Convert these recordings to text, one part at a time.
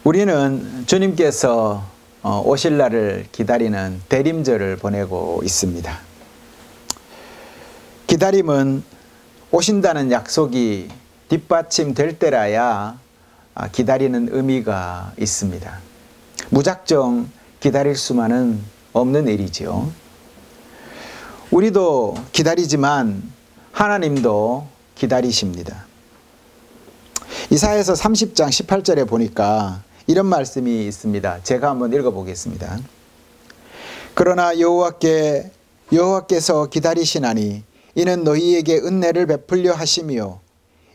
우리는 주님께서 오실 날을 기다리는 대림절을 보내고 있습니다. 기다림은 오신다는 약속이 뒷받침될 때라야 기다리는 의미가 있습니다. 무작정 기다릴 수만은 없는 일이죠. 우리도 기다리지만 하나님도 기다리십니다. 이사야서 30장 18절에 보니까 이런 말씀이 있습니다. 제가 한번 읽어보겠습니다. 그러나 여호와께서 기다리시나니 이는 너희에게 은혜를 베풀려 하심이요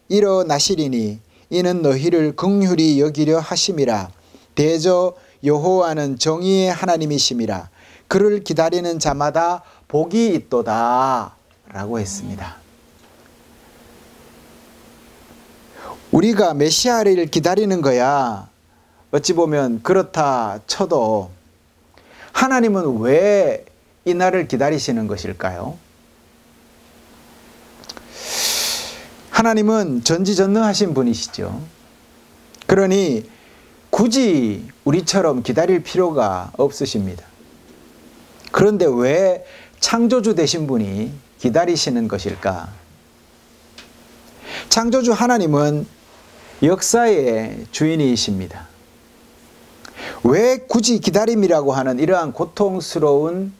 일어나시리니 이는 너희를 긍휼히 여기려 하심이라. 대저 여호와는 정의의 하나님이심이라. 그를 기다리는 자마다 복이 있도다 라고 했습니다. 우리가 메시아를 기다리는 거야 어찌 보면 그렇다 쳐도 하나님은 왜 이 날을 기다리시는 것일까요? 하나님은 전지전능하신 분이시죠. 그러니 굳이 우리처럼 기다릴 필요가 없으십니다. 그런데 왜 창조주 되신 분이 기다리시는 것일까? 창조주 하나님은 역사의 주인이십니다. 왜 굳이 기다림이라고 하는 이러한 고통스러운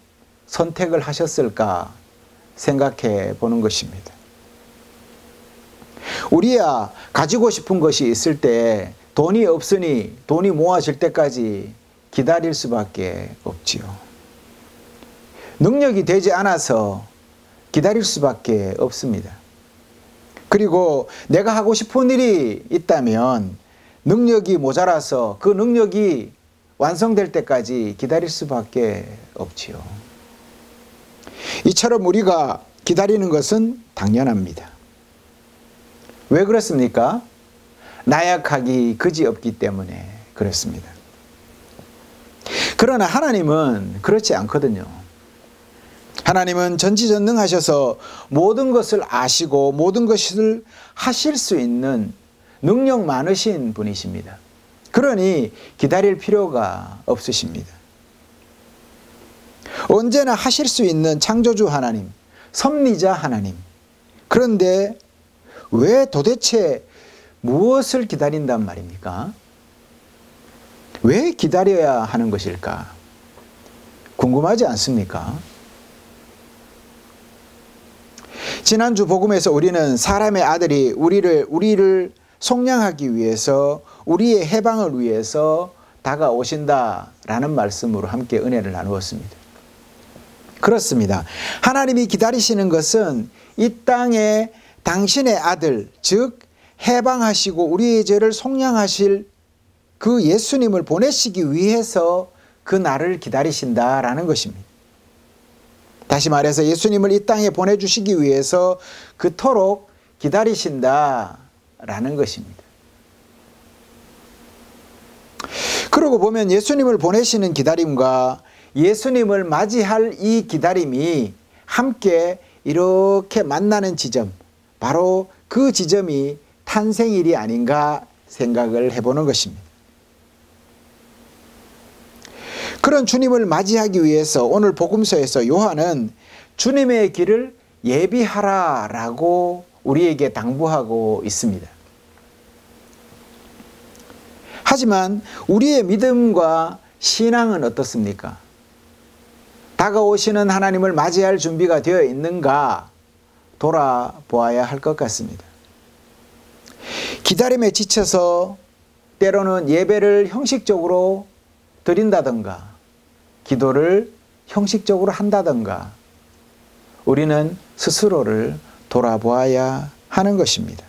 선택을 하셨을까 생각해 보는 것입니다. 우리야 가지고 싶은 것이 있을 때 돈이 없으니 돈이 모아질 때까지 기다릴 수밖에 없지요. 능력이 되지 않아서 기다릴 수밖에 없습니다. 그리고 내가 하고 싶은 일이 있다면 능력이 모자라서 그 능력이 완성될 때까지 기다릴 수밖에 없지요. 이처럼 우리가 기다리는 것은 당연합니다. 왜 그렇습니까? 나약하기 그지없기 때문에 그렇습니다. 그러나 하나님은 그렇지 않거든요. 하나님은 전지전능하셔서 모든 것을 아시고 모든 것을 하실 수 있는 능력 많으신 분이십니다. 그러니 기다릴 필요가 없으십니다. 언제나 하실 수 있는 창조주 하나님, 섭리자 하나님. 그런데 왜 도대체 무엇을 기다린단 말입니까? 왜 기다려야 하는 것일까? 궁금하지 않습니까? 지난주 복음에서 우리는 사람의 아들이 우리를 속량하기 위해서 우리의 해방을 위해서 다가오신다라는 말씀으로 함께 은혜를 나누었습니다. 그렇습니다. 하나님이 기다리시는 것은 이 땅에 당신의 아들, 즉 해방하시고 우리의 죄를 속량하실 그 예수님을 보내시기 위해서 그 날을 기다리신다라는 것입니다. 다시 말해서 예수님을 이 땅에 보내주시기 위해서 그토록 기다리신다라는 것입니다. 그러고 보면 예수님을 보내시는 기다림과 예수님을 맞이할 이 기다림이 함께 이렇게 만나는 지점, 바로 그 지점이 탄생일이 아닌가 생각을 해보는 것입니다. 그런 주님을 맞이하기 위해서 오늘 복음서에서 요한은 주님의 길을 예비하라라고 우리에게 당부하고 있습니다. 하지만 우리의 믿음과 신앙은 어떻습니까? 다가오시는 하나님을 맞이할 준비가 되어 있는가 돌아보아야 할 것 같습니다. 기다림에 지쳐서 때로는 예배를 형식적으로 드린다든가 기도를 형식적으로 한다든가 우리는 스스로를 돌아보아야 하는 것입니다.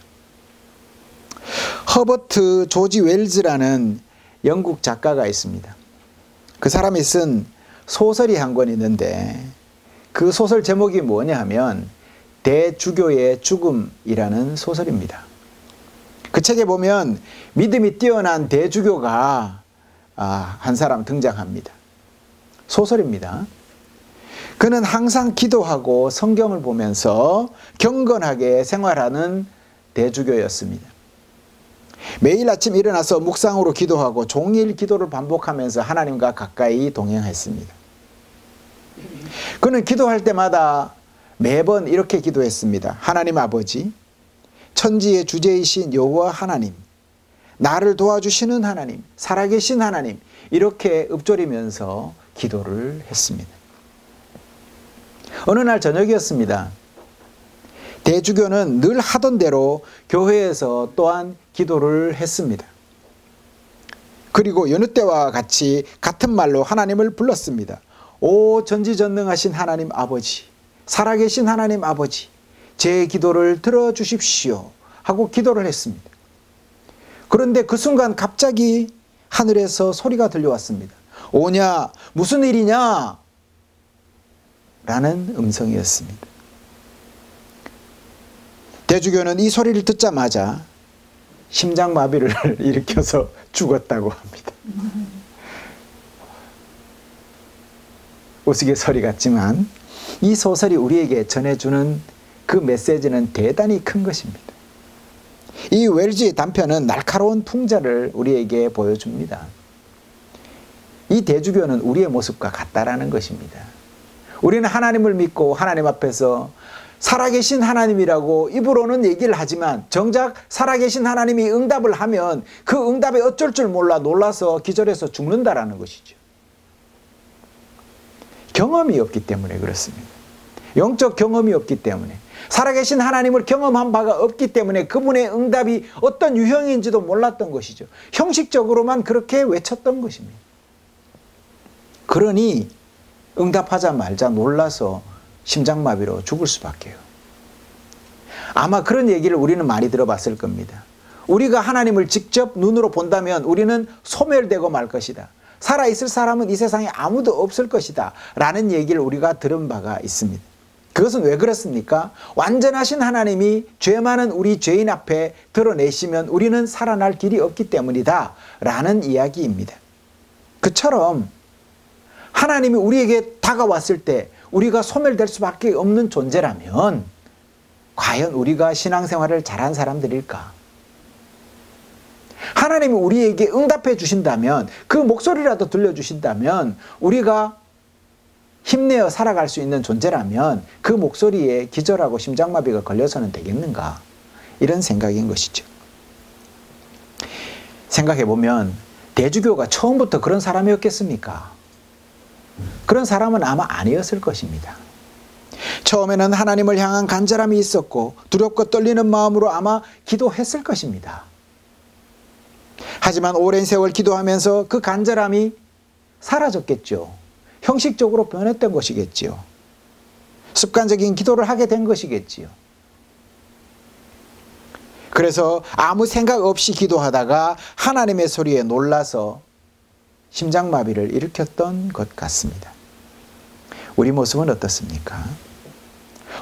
허버트 조지 웰즈라는 영국 작가가 있습니다. 그 사람이 쓴 소설이 한 권 있는데 그 소설 제목이 뭐냐 하면 대주교의 죽음이라는 소설입니다. 그 책에 보면 믿음이 뛰어난 대주교가 한 사람 등장합니다. 소설입니다. 그는 항상 기도하고 성경을 보면서 경건하게 생활하는 대주교였습니다. 매일 아침 일어나서 묵상으로 기도하고 종일 기도를 반복하면서 하나님과 가까이 동행했습니다. 그는 기도할 때마다 매번 이렇게 기도했습니다. 하나님 아버지, 천지의 주제이신 여호와 하나님, 나를 도와주시는 하나님, 살아계신 하나님, 이렇게 읊조리면서 기도를 했습니다. 어느 날 저녁이었습니다. 대주교는 늘 하던 대로 교회에서 또한 기도를 했습니다. 그리고 여느 때와 같이 같은 말로 하나님을 불렀습니다. 오 전지전능하신 하나님 아버지, 살아계신 하나님 아버지, 제 기도를 들어주십시오 하고 기도를 했습니다. 그런데 그 순간 갑자기 하늘에서 소리가 들려왔습니다. 오냐, 무슨 일이냐? 라는 음성이었습니다. 대주교는 이 소리를 듣자마자 심장마비를 일으켜서 죽었다고 합니다. 우스갯소리 같지만 이 소설이 우리에게 전해주는 그 메시지는 대단히 큰 것입니다. 이 웰즈의 단편은 날카로운 풍자를 우리에게 보여줍니다. 이 대주교는 우리의 모습과 같다라는 것입니다. 우리는 하나님을 믿고 하나님 앞에서 살아계신 하나님이라고 입으로는 얘기를 하지만 정작 살아계신 하나님이 응답을 하면 그 응답에 어쩔 줄 몰라 놀라서 기절해서 죽는다라는 것이죠. 경험이 없기 때문에 그렇습니다. 영적 경험이 없기 때문에, 살아계신 하나님을 경험한 바가 없기 때문에 그분의 응답이 어떤 유형인지도 몰랐던 것이죠. 형식적으로만 그렇게 외쳤던 것입니다. 그러니 응답하자마자 놀라서 심장마비로 죽을 수밖에요. 아마 그런 얘기를 우리는 많이 들어봤을 겁니다. 우리가 하나님을 직접 눈으로 본다면 우리는 소멸되고 말 것이다. 살아있을 사람은 이 세상에 아무도 없을 것이다 라는 얘기를 우리가 들은 바가 있습니다. 그것은 왜 그렇습니까? 완전하신 하나님이 죄 많은 우리 죄인 앞에 드러내시면 우리는 살아날 길이 없기 때문이다 라는 이야기입니다. 그처럼 하나님이 우리에게 다가왔을 때 우리가 소멸될 수밖에 없는 존재라면 과연 우리가 신앙생활을 잘한 사람들일까? 하나님이 우리에게 응답해 주신다면, 그 목소리라도 들려주신다면, 우리가 힘내어 살아갈 수 있는 존재라면 그 목소리에 기절하고 심장마비가 걸려서는 되겠는가? 이런 생각인 것이죠. 생각해보면 대주교가 처음부터 그런 사람이었겠습니까? 그런 사람은 아마 아니었을 것입니다. 처음에는 하나님을 향한 간절함이 있었고 두렵고 떨리는 마음으로 아마 기도했을 것입니다. 하지만 오랜 세월 기도하면서 그 간절함이 사라졌겠죠. 형식적으로 변했던 것이겠지요. 습관적인 기도를 하게 된 것이겠지요. 그래서 아무 생각 없이 기도하다가 하나님의 소리에 놀라서 심장마비를 일으켰던 것 같습니다. 우리 모습은 어떻습니까?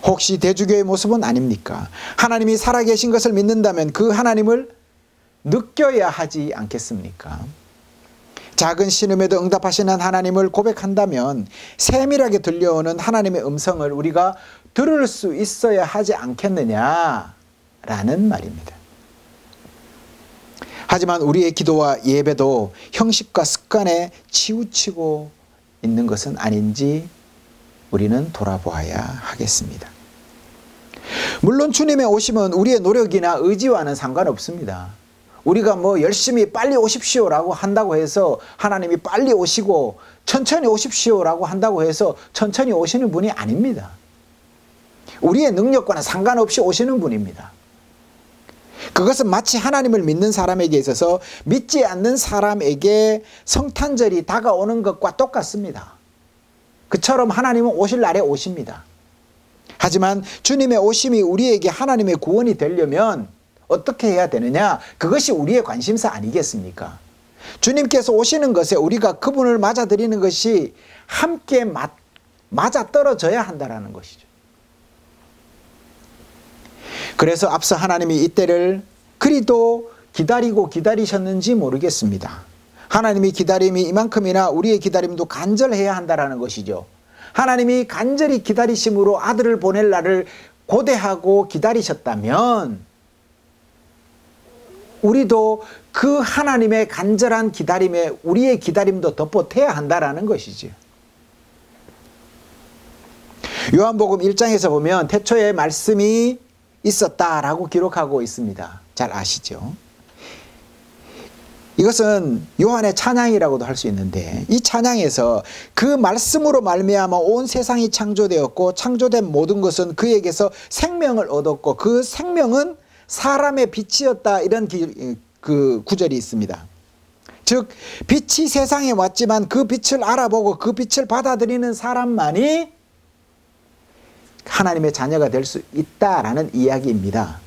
혹시 대주교의 모습은 아닙니까? 하나님이 살아계신 것을 믿는다면 그 하나님을 느껴야 하지 않겠습니까? 작은 신음에도 응답하시는 하나님을 고백한다면 세밀하게 들려오는 하나님의 음성을 우리가 들을 수 있어야 하지 않겠느냐라는 말입니다. 하지만 우리의 기도와 예배도 형식과 습관에 치우치고 있는 것은 아닌지 우리는 돌아보아야 하겠습니다. 물론 주님의 오심은 우리의 노력이나 의지와는 상관없습니다. 우리가 뭐 열심히 빨리 오십시오라고 한다고 해서 하나님이 빨리 오시고 천천히 오십시오라고 한다고 해서 천천히 오시는 분이 아닙니다. 우리의 능력과는 상관없이 오시는 분입니다. 그것은 마치 하나님을 믿는 사람에게 있어서 믿지 않는 사람에게 성탄절이 다가오는 것과 똑같습니다. 그처럼 하나님은 오실 날에 오십니다. 하지만 주님의 오심이 우리에게 하나님의 구원이 되려면 어떻게 해야 되느냐? 그것이 우리의 관심사 아니겠습니까? 주님께서 오시는 것에 우리가 그분을 맞아들이는 것이 함께 맞아떨어져야 한다는 것이죠. 그래서 앞서 하나님이 이때를 그리도 기다리고 기다리셨는지 모르겠습니다. 하나님이 기다림이 이만큼이나 우리의 기다림도 간절해야 한다는 것이죠. 하나님이 간절히 기다리심으로 아들을 보낼 날을 고대하고 기다리셨다면 우리도 그 하나님의 간절한 기다림에 우리의 기다림도 덧보태야 한다라는 것이지요. 요한복음 1장에서 보면 태초에 말씀이 있었다라고 기록하고 있습니다. 잘 아시죠? 이것은 요한의 찬양이라고도 할 수 있는데, 이 찬양에서 그 말씀으로 말미암아 온 세상이 창조되었고 창조된 모든 것은 그에게서 생명을 얻었고 그 생명은 사람의 빛이었다, 이런 그 구절이 있습니다. 즉 빛이 세상에 왔지만 그 빛을 알아보고 그 빛을 받아들이는 사람만이 하나님의 자녀가 될 수 있다라는 이야기입니다.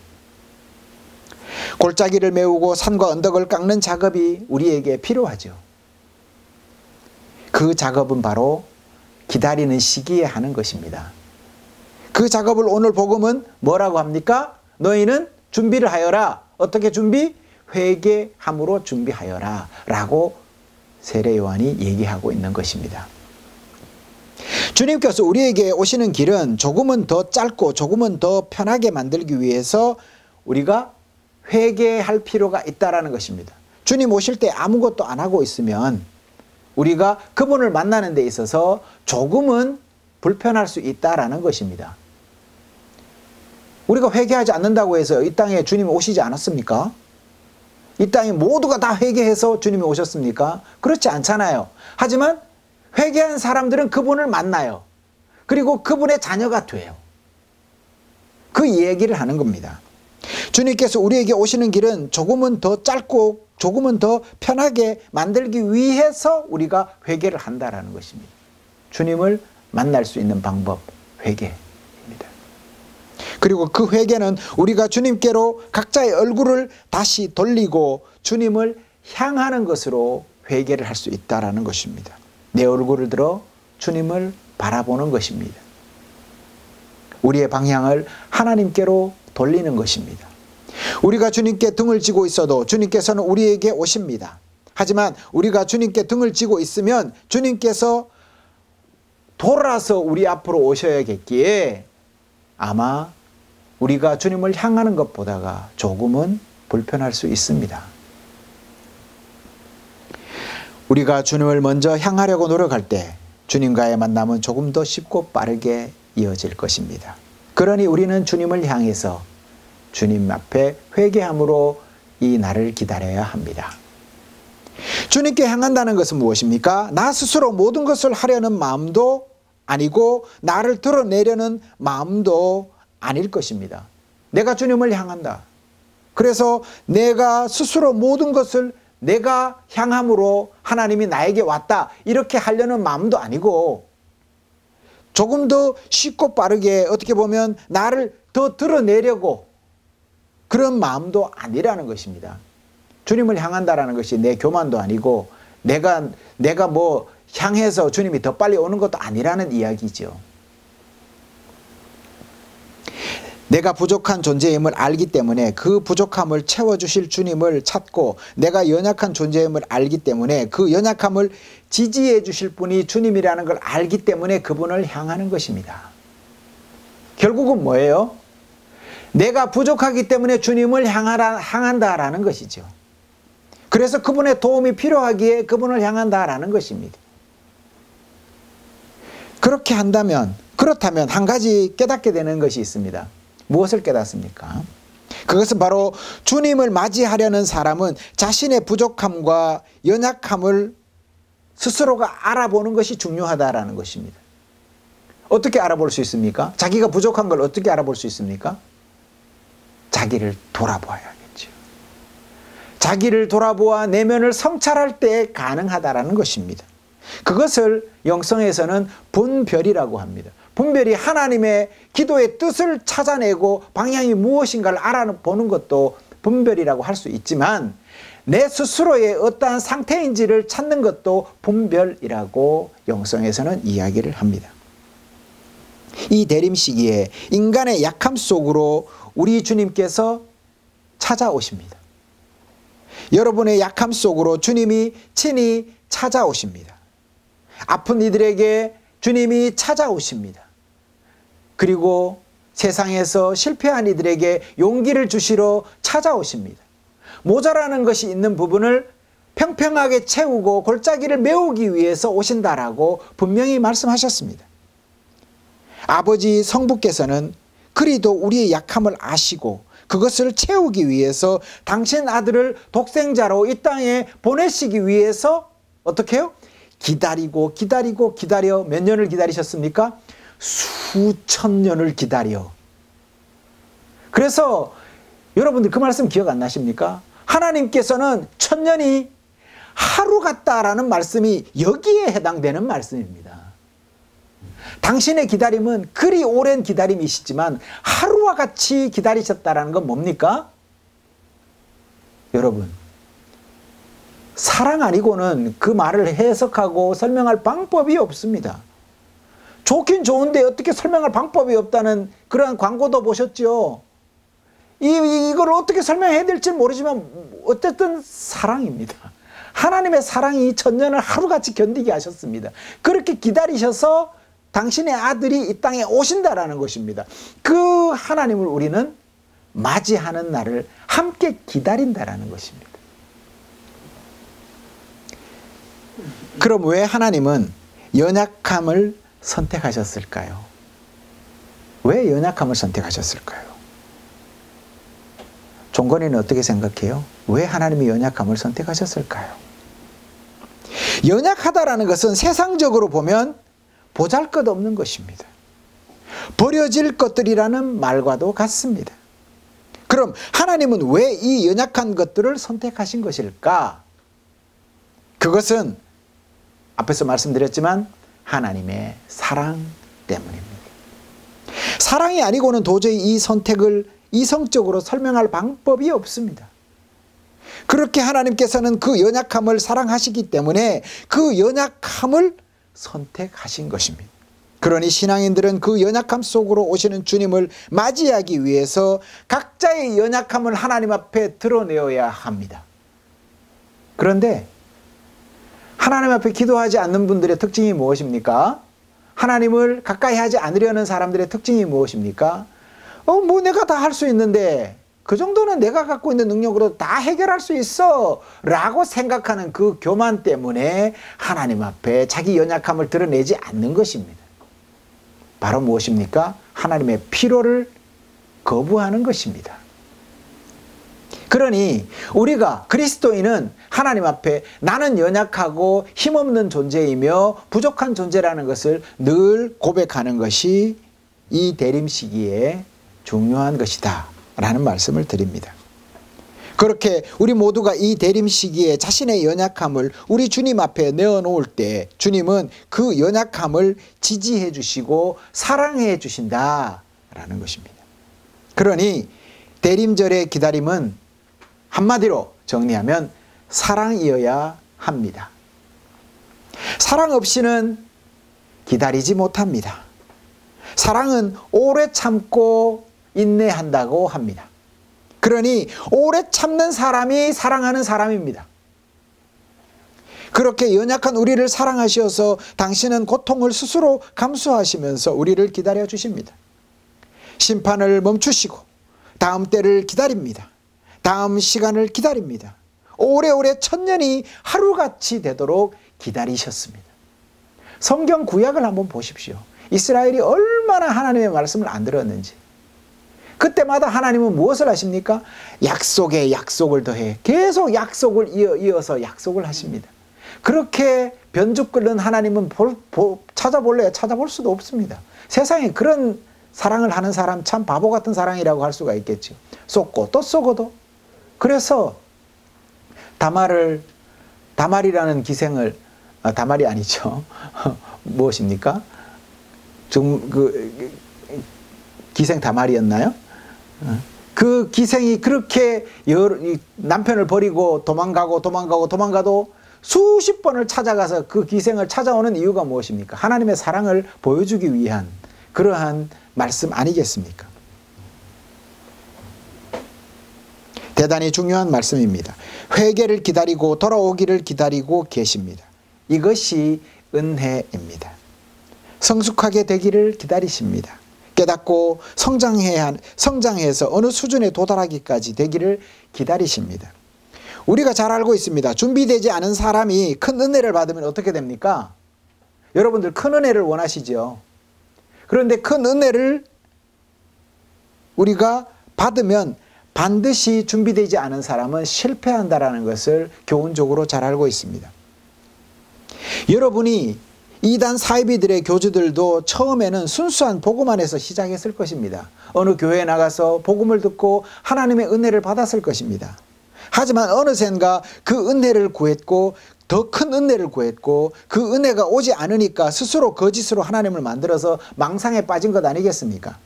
골짜기를 메우고 산과 언덕을 깎는 작업이 우리에게 필요하죠. 그 작업은 바로 기다리는 시기에 하는 것입니다. 그 작업을 오늘 복음은 뭐라고 합니까? 너희는 준비를 하여라. 어떻게 준비? 회개함으로 준비하여라 라고 세례 요한이 얘기하고 있는 것입니다. 주님께서 우리에게 오시는 길은 조금은 더 짧고 조금은 더 편하게 만들기 위해서 우리가 회개할 필요가 있다라는 것입니다. 주님 오실 때 아무것도 안 하고 있으면 우리가 그분을 만나는 데 있어서 조금은 불편할 수 있다라는 것입니다. 우리가 회개하지 않는다고 해서 이 땅에 주님이 오시지 않았습니까? 이 땅에 모두가 다 회개해서 주님이 오셨습니까? 그렇지 않잖아요. 하지만 회개한 사람들은 그분을 만나요. 그리고 그분의 자녀가 돼요. 그 얘기를 하는 겁니다. 주님께서 우리에게 오시는 길은 조금은 더 짧고 조금은 더 편하게 만들기 위해서 우리가 회개를 한다라는 것입니다. 주님을 만날 수 있는 방법, 회개입니다. 그리고 그 회개는 우리가 주님께로 각자의 얼굴을 다시 돌리고 주님을 향하는 것으로 회개를 할 수 있다라는 것입니다. 내 얼굴을 들어 주님을 바라보는 것입니다. 우리의 방향을 하나님께로 돌리는 것입니다. 우리가 주님께 등을 지고 있어도 주님께서는 우리에게 오십니다. 하지만 우리가 주님께 등을 지고 있으면 주님께서 돌아서 우리 앞으로 오셔야겠기에 아마 우리가 주님을 향하는 것보다가 조금은 불편할 수 있습니다. 우리가 주님을 먼저 향하려고 노력할 때 주님과의 만남은 조금 더 쉽고 빠르게 이어질 것입니다. 그러니 우리는 주님을 향해서 주님 앞에 회개함으로 이 날을 기다려야 합니다. 주님께 향한다는 것은 무엇입니까? 나 스스로 모든 것을 하려는 마음도 아니고 나를 드러내려는 마음도 아닐 것입니다. 내가 주님을 향한다. 그래서 내가 스스로 모든 것을 내가 향함으로 하나님이 나에게 왔다, 이렇게 하려는 마음도 아니고 조금 더 쉽고 빠르게 어떻게 보면 나를 더 드러내려고 그런 마음도 아니라는 것입니다. 주님을 향한다라는 것이 내 교만도 아니고 내가 뭐 향해서 주님이 더 빨리 오는 것도 아니라는 이야기죠. 내가 부족한 존재임을 알기 때문에 그 부족함을 채워주실 주님을 찾고 내가 연약한 존재임을 알기 때문에 그 연약함을 지지해 주실 분이 주님이라는 걸 알기 때문에 그분을 향하는 것입니다. 결국은 뭐예요? 내가 부족하기 때문에 주님을 향한다라는 것이죠. 그래서 그분의 도움이 필요하기에 그분을 향한다라는 것입니다. 그렇다면 한 가지 깨닫게 되는 것이 있습니다. 무엇을 깨닫습니까? 그것은 바로 주님을 맞이하려는 사람은 자신의 부족함과 연약함을 스스로가 알아보는 것이 중요하다라는 것입니다. 어떻게 알아볼 수 있습니까? 자기가 부족한 걸 어떻게 알아볼 수 있습니까? 자기를 돌아보아야겠죠. 자기를 돌아보아 내면을 성찰할 때 가능하다라는 것입니다. 그것을 영성에서는 분별이라고 합니다. 분별이 하나님의 기도의 뜻을 찾아내고 방향이 무엇인가를 알아보는 것도 분별이라고 할 수 있지만 내 스스로의 어떠한 상태인지를 찾는 것도 분별이라고 영성에서는 이야기를 합니다. 이 대림 시기에 인간의 약함 속으로 우리 주님께서 찾아오십니다. 여러분의 약함 속으로 주님이 친히 찾아오십니다. 아픈 이들에게 주님이 찾아오십니다. 그리고 세상에서 실패한 이들에게 용기를 주시러 찾아오십니다. 모자라는 것이 있는 부분을 평평하게 채우고 골짜기를 메우기 위해서 오신다라고 분명히 말씀하셨습니다. 아버지 성부께서는 그리도 우리의 약함을 아시고 그것을 채우기 위해서 당신 아들을 독생자로 이 땅에 보내시기 위해서 어떻게 해요? 기다리고 기다리고 기다려 몇 년을 기다리셨습니까? 수천 년을 기다려. 그래서 여러분들 그 말씀 기억 안 나십니까? 하나님께서는 천년이 하루 같다라는 말씀이 여기에 해당되는 말씀입니다. 당신의 기다림은 그리 오랜 기다림이시지만 하루와 같이 기다리셨다라는 건 뭡니까? 여러분, 사랑 아니고는 그 말을 해석하고 설명할 방법이 없습니다. 좋긴 좋은데 어떻게 설명할 방법이 없다는 그러한 광고도 보셨죠? 이걸 어떻게 설명해야 될지 모르지만 어쨌든 사랑입니다. 하나님의 사랑이 천년을 하루같이 견디게 하셨습니다. 그렇게 기다리셔서 당신의 아들이 이 땅에 오신다라는 것입니다. 그 하나님을 우리는 맞이하는 날을 함께 기다린다라는 것입니다. 그럼 왜 하나님은 연약함을 선택하셨을까요? 왜 연약함을 선택하셨을까요? 종건이는 어떻게 생각해요? 왜 하나님이 연약함을 선택하셨을까요? 연약하다라는 것은 세상적으로 보면 보잘것없는 것입니다. 버려질 것들이라는 말과도 같습니다. 그럼 하나님은 왜 이 연약한 것들을 선택하신 것일까? 그것은 앞에서 말씀드렸지만 하나님의 사랑 때문입니다. 사랑이 아니고는 도저히 이 선택을 이성적으로 설명할 방법이 없습니다. 그렇게 하나님께서는 그 연약함을 사랑하시기 때문에 그 연약함을 선택하신 것입니다. 그러니 신앙인들은 그 연약함 속으로 오시는 주님을 맞이하기 위해서 각자의 연약함을 하나님 앞에 드러내어야 합니다. 그런데 하나님 앞에 기도하지 않는 분들의 특징이 무엇입니까? 하나님을 가까이 하지 않으려는 사람들의 특징이 무엇입니까? 뭐 내가 다 할 수 있는데 그 정도는 내가 갖고 있는 능력으로 다 해결할 수 있어 라고 생각하는 그 교만 때문에 하나님 앞에 자기 연약함을 드러내지 않는 것입니다. 바로 무엇입니까? 하나님의 필요를 거부하는 것입니다. 그러니 우리가 그리스도인은 하나님 앞에 나는 연약하고 힘없는 존재이며 부족한 존재라는 것을 늘 고백하는 것이 이 대림 시기에 중요한 것이다 라는 말씀을 드립니다. 그렇게 우리 모두가 이 대림 시기에 자신의 연약함을 우리 주님 앞에 내어놓을 때 주님은 그 연약함을 지지해 주시고 사랑해 주신다라는 것입니다. 그러니 대림절의 기다림은 한마디로 정리하면 사랑이어야 합니다. 사랑 없이는 기다리지 못합니다. 사랑은 오래 참고 인내한다고 합니다. 그러니 오래 참는 사람이 사랑하는 사람입니다. 그렇게 연약한 우리를 사랑하셔서 당신은 고통을 스스로 감수하시면서 우리를 기다려 주십니다. 심판을 멈추시고 다음 때를 기다립니다. 다음 시간을 기다립니다. 오래오래 천년이 하루같이 되도록 기다리셨습니다. 성경 구약을 한번 보십시오. 이스라엘이 얼마나 하나님의 말씀을 안 들었는지. 그때마다 하나님은 무엇을 하십니까? 약속에 약속을 더해 계속 약속을 이어서 약속을 하십니다. 그렇게 변죽 끓는 하나님은 찾아볼래요? 찾아볼 수도 없습니다. 세상에 그런 사랑을 하는 사람 참 바보 같은 사랑이라고 할 수가 있겠죠. 쏟고 또 쏘고도. 그래서 다말이라는 기생을 다말이 아니죠. 무엇입니까? 기생 다말이었나요? 그 기생이 그렇게 남편을 버리고 도망가도 수십 번을 찾아가서 그 기생을 찾아오는 이유가 무엇입니까? 하나님의 사랑을 보여주기 위한 그러한 말씀 아니겠습니까? 대단히 중요한 말씀입니다. 회개를 기다리고 돌아오기를 기다리고 계십니다. 이것이 은혜입니다. 성숙하게 되기를 기다리십니다. 깨닫고 성장해서 어느 수준에 도달하기까지 되기를 기다리십니다. 우리가 잘 알고 있습니다. 준비되지 않은 사람이 큰 은혜를 받으면 어떻게 됩니까? 여러분들 큰 은혜를 원하시죠. 그런데 큰 은혜를 우리가 받으면 반드시 준비되지 않은 사람은 실패한다는 것을 교훈적으로 잘 알고 있습니다. 여러분이 이단 사이비들의 교주들도 처음에는 순수한 복음안에서 시작했을 것입니다. 어느 교회에 나가서 복음을 듣고 하나님의 은혜를 받았을 것입니다. 하지만 어느샌가 그 은혜를 구했고 더 큰 은혜를 구했고 그 은혜가 오지 않으니까 스스로 거짓으로 하나님을 만들어서 망상에 빠진 것 아니겠습니까?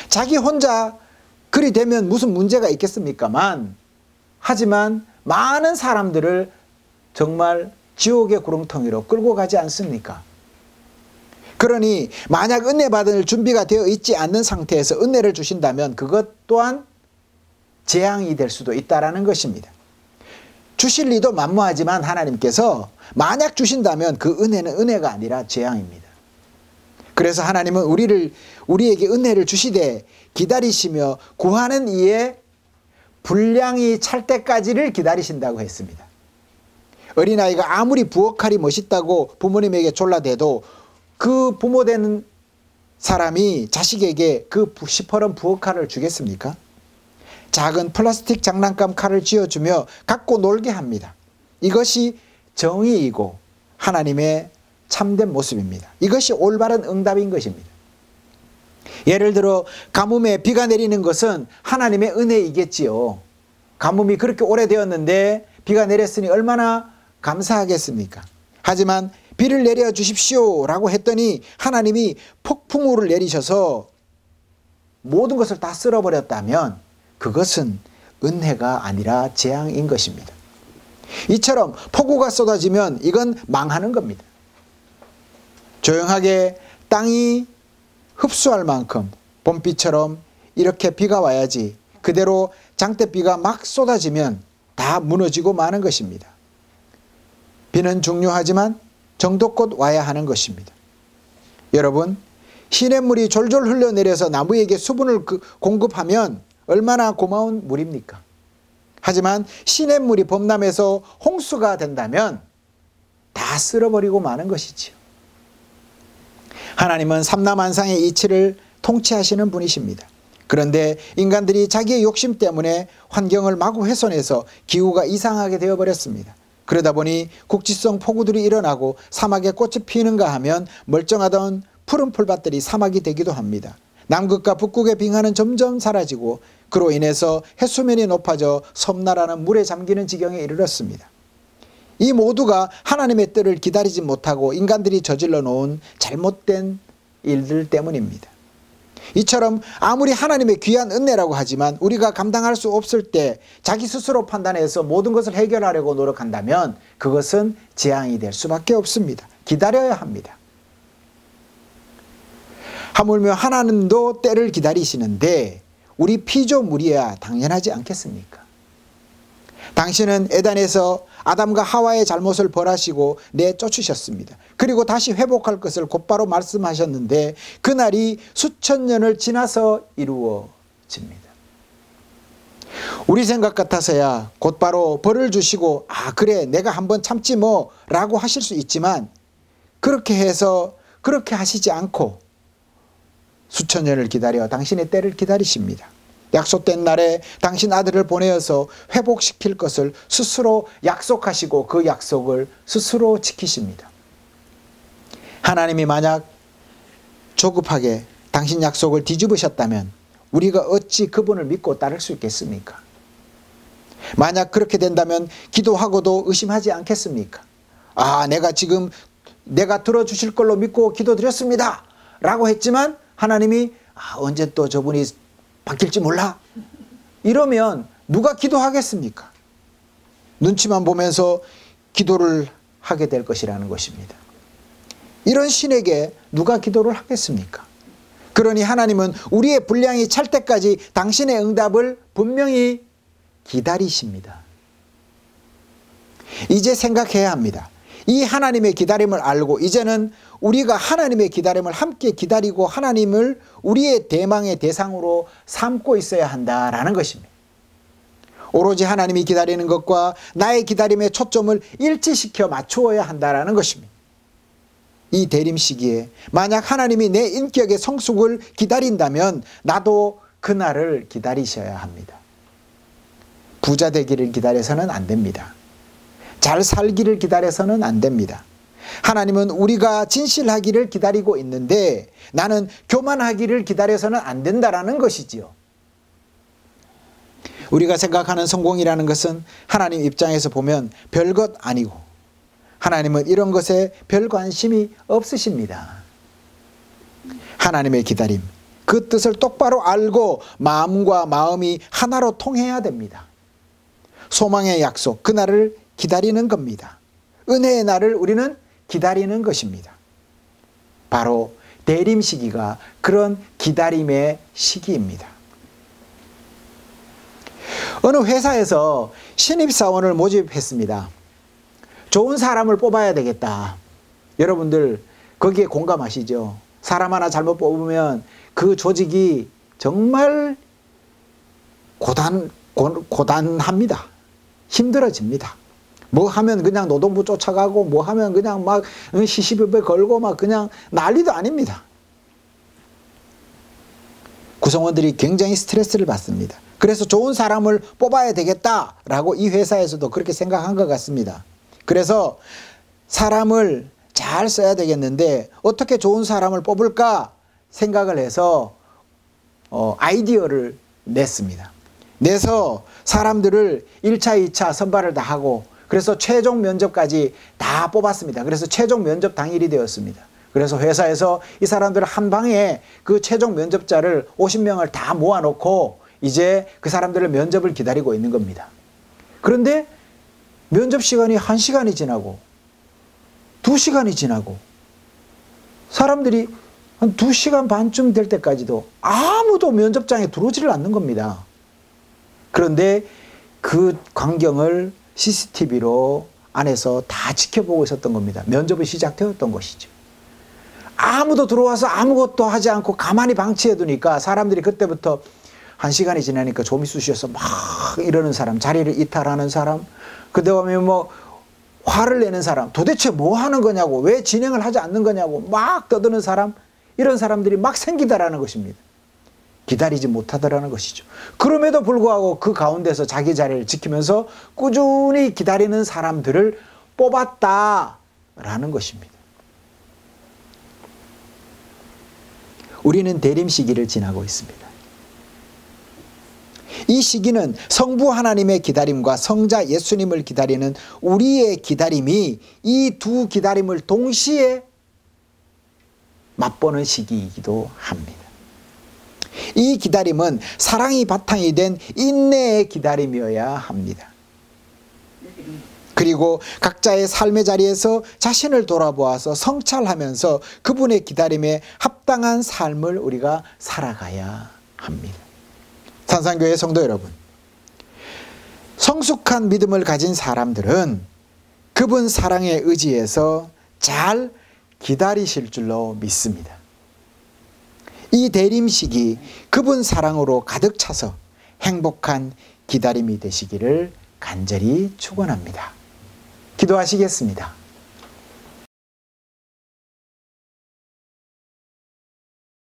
자기 혼자 그리 되면 무슨 문제가 있겠습니까만, 하지만 많은 사람들을 정말 지옥의 구렁텅이로 끌고 가지 않습니까? 그러니 만약 은혜 받을 준비가 되어 있지 않는 상태에서 은혜를 주신다면 그것 또한 재앙이 될 수도 있다는 것입니다. 주실 리도 만무하지만 하나님께서 만약 주신다면 그 은혜는 은혜가 아니라 재앙입니다. 그래서 하나님은 우리에게 은혜를 주시되 기다리시며 구하는 이에 분량이 찰 때까지를 기다리신다고 했습니다. 어린아이가 아무리 부엌칼이 멋있다고 부모님에게 졸라대도 그 부모 되는 사람이 자식에게 그 시퍼런 부엌칼을 주겠습니까? 작은 플라스틱 장난감 칼을 쥐어주며 갖고 놀게 합니다. 이것이 정의이고 하나님의 참된 모습입니다. 이것이 올바른 응답인 것입니다. 예를 들어 가뭄에 비가 내리는 것은 하나님의 은혜이겠지요. 가뭄이 그렇게 오래되었는데 비가 내렸으니 얼마나 감사하겠습니까? 하지만 비를 내려 주십시오 라고 했더니 하나님이 폭풍우를 내리셔서 모든 것을 다 쓸어버렸다면 그것은 은혜가 아니라 재앙인 것입니다. 이처럼 폭우가 쏟아지면 이건 망하는 겁니다. 조용하게 땅이 흡수할 만큼 봄비처럼 이렇게 비가 와야지 그대로 장대비가 막 쏟아지면 다 무너지고 마는 것입니다. 비는 중요하지만 정도껏 와야 하는 것입니다. 여러분, 시냇물이 졸졸 흘러내려서 나무에게 수분을 공급하면 얼마나 고마운 물입니까? 하지만 시냇물이 범람해서 홍수가 된다면 다 쓸어버리고 마는 것이지요. 하나님은 삼라만상의 이치를 통치하시는 분이십니다. 그런데 인간들이 자기의 욕심 때문에 환경을 마구 훼손해서 기후가 이상하게 되어버렸습니다. 그러다 보니 국지성 폭우들이 일어나고 사막에 꽃이 피는가 하면 멀쩡하던 푸른 풀밭들이 사막이 되기도 합니다. 남극과 북극의 빙하는 점점 사라지고 그로 인해서 해수면이 높아져 섬나라는 물에 잠기는 지경에 이르렀습니다. 이 모두가 하나님의 뜻을 기다리지 못하고 인간들이 저질러 놓은 잘못된 일들 때문입니다. 이처럼 아무리 하나님의 귀한 은혜라고 하지만 우리가 감당할 수 없을 때 자기 스스로 판단해서 모든 것을 해결하려고 노력한다면 그것은 재앙이 될 수밖에 없습니다. 기다려야 합니다. 하물며 하나님도 때를 기다리시는데 우리 피조물이야 당연하지 않겠습니까? 당신은 에덴에서 아담과 하와의 잘못을 벌하시고 내쫓으셨습니다. 그리고 다시 회복할 것을 곧바로 말씀하셨는데 그날이 수천 년을 지나서 이루어집니다. 우리 생각 같아서야 곧바로 벌을 주시고 그래 내가 한번 참지 뭐 라고 하실 수 있지만 그렇게 해서 그렇게 하시지 않고 수천 년을 기다려 당신의 때를 기다리십니다. 약속된 날에 당신 아들을 보내어서 회복시킬 것을 스스로 약속하시고 그 약속을 스스로 지키십니다. 하나님이 만약 조급하게 당신 약속을 뒤집으셨다면 우리가 어찌 그분을 믿고 따를 수 있겠습니까? 만약 그렇게 된다면 기도하고도 의심하지 않겠습니까? 내가 들어주실 걸로 믿고 기도드렸습니다 라고 했지만 하나님이 언제 또 저분이 바뀔지 몰라 이러면 누가 기도하겠습니까? 눈치만 보면서 기도를 하게 될 것이라는 것입니다. 이런 신에게 누가 기도를 하겠습니까? 그러니 하나님은 우리의 분량이 찰 때까지 당신의 응답을 분명히 기다리십니다. 이제 생각해야 합니다. 이 하나님의 기다림을 알고 이제는 우리가 하나님의 기다림을 함께 기다리고 하나님을 우리의 대망의 대상으로 삼고 있어야 한다라는 것입니다. 오로지 하나님이 기다리는 것과 나의 기다림의 초점을 일치시켜 맞추어야 한다는 것입니다. 이 대림 시기에 만약 하나님이 내 인격의 성숙을 기다린다면 나도 그날을 기다리셔야 합니다. 부자 되기를 기다려서는 안 됩니다. 잘 살기를 기다려서는 안 됩니다. 하나님은 우리가 진실하기를 기다리고 있는데 나는 교만하기를 기다려서는 안 된다라는 것이지요. 우리가 생각하는 성공이라는 것은 하나님 입장에서 보면 별것 아니고 하나님은 이런 것에 별 관심이 없으십니다. 하나님의 기다림, 그 뜻을 똑바로 알고 마음과 마음이 하나로 통해야 됩니다. 소망의 약속, 그날을 기다리는 겁니다. 은혜의 날을 우리는 기다리는 것입니다. 바로 대림 시기가 그런 기다림의 시기입니다. 어느 회사에서 신입사원을 모집했습니다. 좋은 사람을 뽑아야 되겠다. 여러분들 거기에 공감하시죠? 사람 하나 잘못 뽑으면 그 조직이 정말 고단합니다. 힘들어집니다. 뭐 하면 그냥 노동부 쫓아가고 뭐 하면 그냥 막 시시비비 걸고 막 그냥 난리도 아닙니다. 구성원들이 굉장히 스트레스를 받습니다. 그래서 좋은 사람을 뽑아야 되겠다라고 이 회사에서도 그렇게 생각한 것 같습니다. 그래서 사람을 잘 써야 되겠는데 어떻게 좋은 사람을 뽑을까 생각을 해서 아이디어를 냈습니다. 내서 사람들을 1차, 2차 선발을 다 하고 그래서 최종 면접까지 다 뽑았습니다. 그래서 최종 면접 당일이 되었습니다. 그래서 회사에서 이 사람들을 한 방에 그 최종 면접자를 50명을 다 모아놓고 이제 그 사람들을 면접을 기다리고 있는 겁니다. 그런데 면접 시간이 1시간이 지나고 2시간이 지나고 사람들이 한 2시간 반쯤 될 때까지도 아무도 면접장에 들어오지를 않는 겁니다. 그런데 그 광경을 CCTV로 안에서 다 지켜보고 있었던 겁니다. 면접이 시작되었던 것이죠. 아무도 들어와서 아무것도 하지 않고 가만히 방치해 두니까 사람들이 그때부터 1시간이 지나니까 좀이 쑤셔서 막 이러는 사람, 자리를 이탈하는 사람, 그 다음에 뭐 화를 내는 사람, 도대체 뭐 하는 거냐고, 왜 진행을 하지 않는 거냐고 막 떠드는 사람, 이런 사람들이 막 생기다라는 것입니다. 기다리지 못하더라는 것이죠. 그럼에도 불구하고 그 가운데서 자기 자리를 지키면서 꾸준히 기다리는 사람들을 뽑았다라는 것입니다. 우리는 대림 시기를 지나고 있습니다. 이 시기는 성부 하나님의 기다림과 성자 예수님을 기다리는 우리의 기다림이 이 두 기다림을 동시에 맛보는 시기이기도 합니다. 이 기다림은 사랑이 바탕이 된 인내의 기다림이어야 합니다. 그리고 각자의 삶의 자리에서 자신을 돌아보아서 성찰하면서 그분의 기다림에 합당한 삶을 우리가 살아가야 합니다. 산상교회 성도 여러분, 성숙한 믿음을 가진 사람들은 그분 사랑에 의지해서 잘 기다리실 줄로 믿습니다. 이 대림 시기 그분 사랑으로 가득 차서 행복한 기다림이 되시기를 간절히 축원합니다. 기도하시겠습니다.